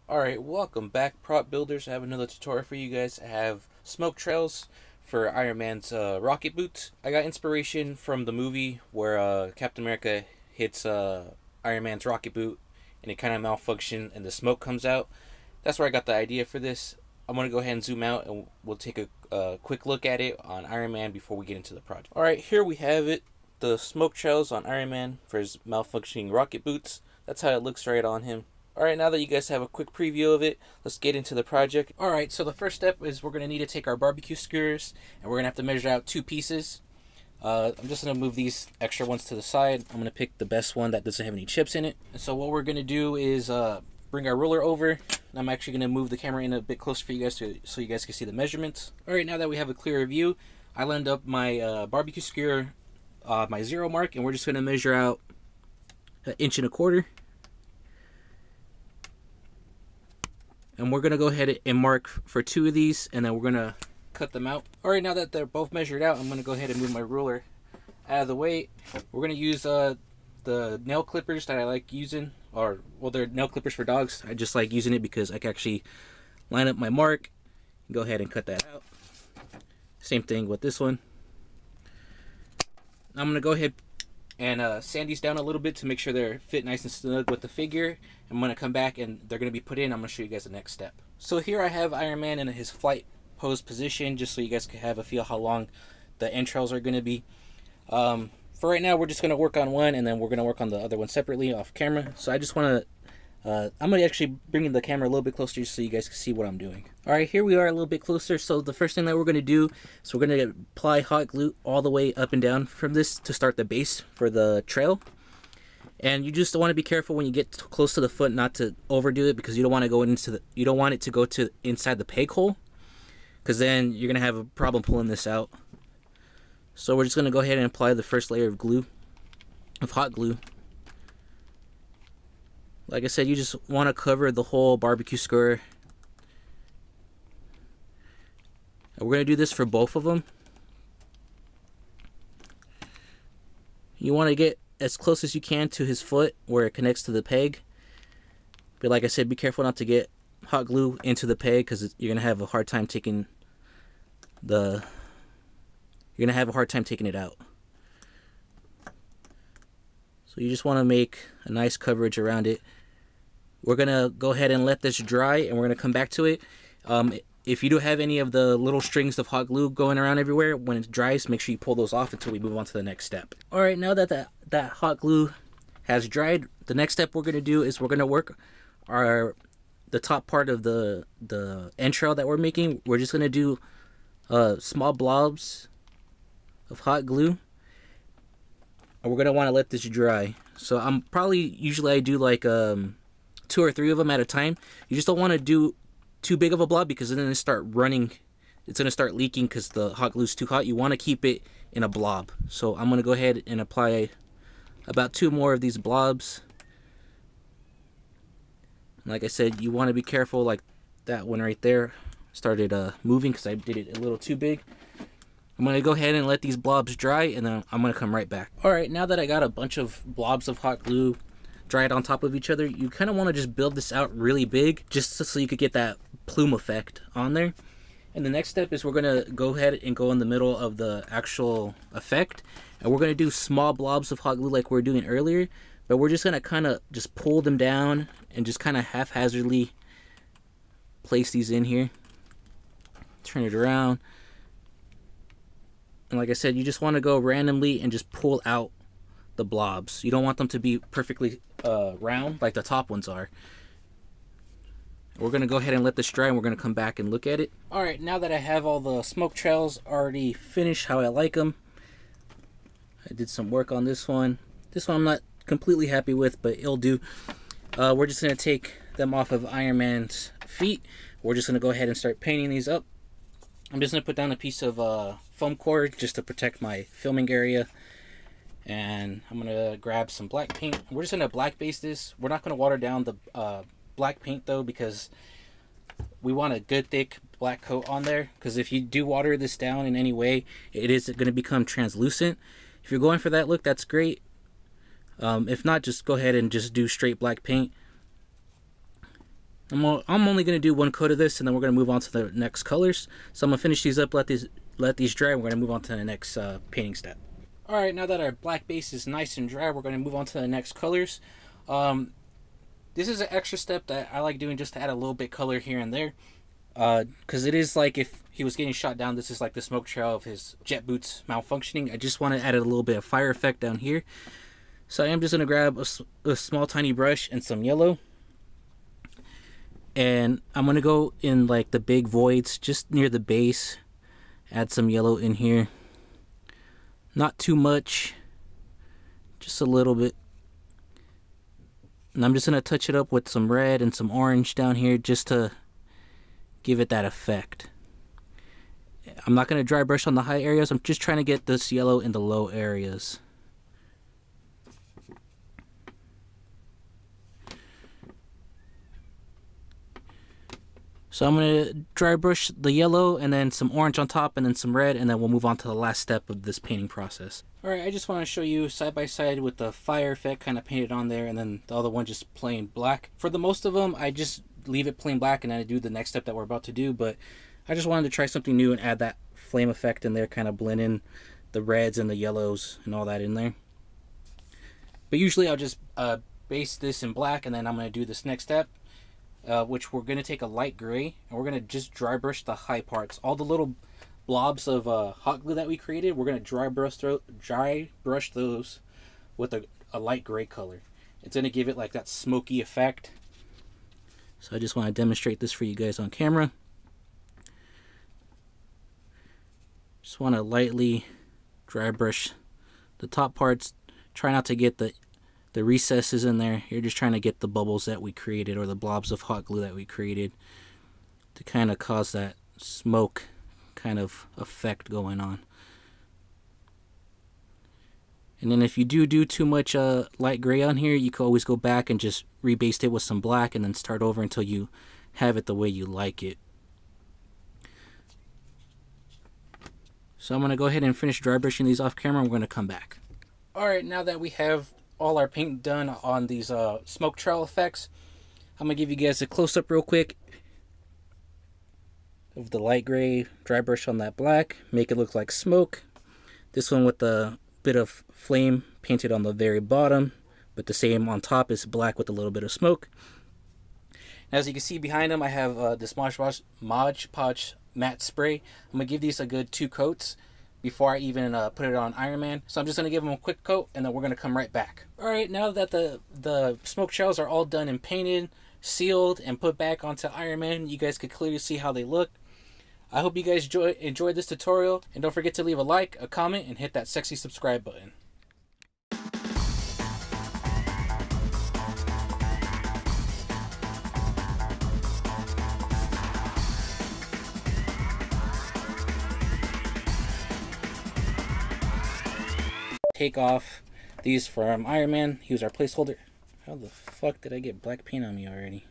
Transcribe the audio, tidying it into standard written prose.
Alright, welcome back, prop builders. I have another tutorial for you guys. I have smoke trails for Iron Man's rocket boots. I got inspiration from the movie where Captain America hits Iron Man's rocket boot and it kind of malfunctions and the smoke comes out. That's where I got the idea for this. I'm going to go ahead and zoom out and we'll take a quick look at it on Iron Man before we get into the project. Alright, here we have it. The smoke trails on Iron Man for his malfunctioning rocket boots. That's how it looks right on him. Alright, now that you guys have a quick preview of it, let's get into the project. Alright, so the first step is we're going to need to take our BBQ skewers and we're going to have to measure out 2 pieces. I'm just going to move these extra ones to the side. I'm going to pick the best one that doesn't have any chips in it. And so what we're going to do is bring our ruler over. I'm actually going to move the camera in a bit closer for you guys so you guys can see the measurements. Alright, now that we have a clearer view, I lined up my BBQ skewer, my 0 mark, and we're just going to measure out 1.25 inches. And we're going to go ahead and mark for 2 of these, and then we're going to cut them out. Alright, now that they're both measured out, I'm going to go ahead and move my ruler out of the way. We're going to use the nail clippers that I like using, well, they're nail clippers for dogs. I just like using it because I can actually line up my mark and go ahead and cut that out. Same thing with this one. I'm going to go ahead and sand these down a little bit to make sure they're fit nice and snug with the figure. I'm going to come back and they're going to be put in. I'm going to show you guys the next step. So here I have Iron Man in his flight pose position, just so you guys can have a feel how long the entrails are going to be. For right now, we're just going to work on one, and then we're going to work on the other one separately off camera. So I just want to, I'm going to actually bring the camera a little bit closer so you guys can see what I'm doing. Alright, here we are a little bit closer. So the first thing that we're going to do is we're going to apply hot glue all the way up and down from this to start the base for the trail. And you just want to be careful when you get close to the foot not to overdo it, because you don't want to go into the, you don't want it to go to inside the peg hole, because then you're going to have a problem pulling this out. So we're just going to go ahead and apply the first layer of glue, of hot glue. Like I said, you just want to cover the whole BBQ skewer. And we're going to do this for both of them. You want to get as close as you can to his foot where it connects to the peg. But like I said, be careful not to get hot glue into the peg, because you're going to have a hard time taking the... You're going to have a hard time taking it out. So you just want to make a nice coverage around it. We're going to go ahead and let this dry, and we're going to come back to it. If you do have any of the little strings of hot glue going around everywhere, when it dries, make sure you pull those off until we move on to the next step. Alright, now that that hot glue has dried, the next step we're going to do is we're going to work the top part of the entrail that we're making. We're just going to do small blobs of hot glue, and we're going to want to let this dry. So usually I do like 2 or 3 of them at a time. You just don't want to do too big of a blob, because then it's start running, it's going to start leaking because the hot glue is too hot. You want to keep it in a blob. So I'm going to go ahead and apply about 2 more of these blobs. Like I said, you want to be careful. Like that one right there started moving because I did it a little too big. I'm going to go ahead and let these blobs dry, and then I'm going to come right back. Alright, now that I got a bunch of blobs of hot glue dried on top of each other, you kind of want to just build this out really big, just so you could get that plume effect on there. And the next step is we're going to go ahead and go in the middle of the actual effect, and we're going to do small blobs of hot glue like we were doing earlier, but we're just going to kind of just pull them down and just kind of haphazardly place these in here. Turn it around. And like I said, you just want to go randomly and just pull out the blobs. You don't want them to be perfectly round like the top ones are. We're going to go ahead and let this dry, and we're going to come back and look at it. Alright, now that I have all the smoke trails already finished how I like them, I did some work on this one. This one I'm not completely happy with, but it'll do. We're just going to take them off of Iron Man's feet. We're just going to go ahead and start painting these up. I'm just going to put down a piece of foam core just to protect my filming area. And I'm going to grab some black paint. We're just going to black base this. We're not going to water down the black paint though, because we want a good thick black coat on there. Because if you do water this down in any way, it is going to become translucent. If you're going for that look, that's great. If not, just go ahead and just do straight black paint. I'm only going to do one coat of this, and then we're going to move on to the next colors. So I'm going to finish these up, let these dry, and we're going to move on to the next painting step. Alright, now that our black base is nice and dry, we're going to move on to the next colors. This is an extra step that I like doing just to add a little bit color here and there. Because it is like if he was getting shot down, this is like the smoke trail of his jet boots malfunctioning. I just want to add a little bit of fire effect down here. So I am just going to grab a small tiny brush and some yellow. And I'm going to go in like the big voids just near the base. Add some yellow in here. Not too much. Just a little bit. And I'm just going to touch it up with some red and some orange down here just to give it that effect. I'm not going to dry brush on the high areas. I'm just trying to get this yellow in the low areas. So I'm going to dry brush the yellow and then some orange on top and then some red, and then we'll move on to the last step of this painting process. Alright, I just want to show you side by side with the fire effect kind of painted on there, and then the other one just plain black. For the most of them, I just leave it plain black and then I do the next step that we're about to do, but I just wanted to try something new and add that flame effect in there, kind of blend in the reds and the yellows and all that in there. But usually I'll just base this in black, and then I'm going to do this next step. Which we're going to take a light gray, and we're going to just dry brush the high parts. All the little blobs of hot glue that we created, we're going to dry brush those with a light gray color. It's going to give it like that smoky effect. So I just want to demonstrate this for you guys on camera. Just want to lightly dry brush the top parts. Try not to get the recesses in there. You're just trying to get the bubbles that we created, or the blobs of hot glue that we created, to kind of cause that smoke kind of effect going on. And then if you do too much light gray on here, you can always go back and just rebase it with some black and then start over until you have it the way you like it. So I'm going to go ahead and finish dry brushing these off camera, and we're going to come back. Alright, now that we have all our paint done on these smoke trail effects, I'm going to give you guys a close-up real quick of the light gray dry brush on that black. Make it look like smoke. This one with a bit of flame painted on the very bottom, but the same on top is black with a little bit of smoke. As you can see behind them, I have this Mod Podge matte spray. I'm going to give these a good 2 coats before I even put it on Iron Man. So I'm just going to give them a quick coat, and then we're going to come right back. Alright, now that the smoke trails are all done and painted, sealed, and put back onto Iron Man, you guys could clearly see how they look. I hope you guys enjoyed this tutorial, and don't forget to leave a like, a comment, and hit that sexy subscribe button. Take off these from Iron Man. He was our placeholder. How the fuck did I get black paint on me already?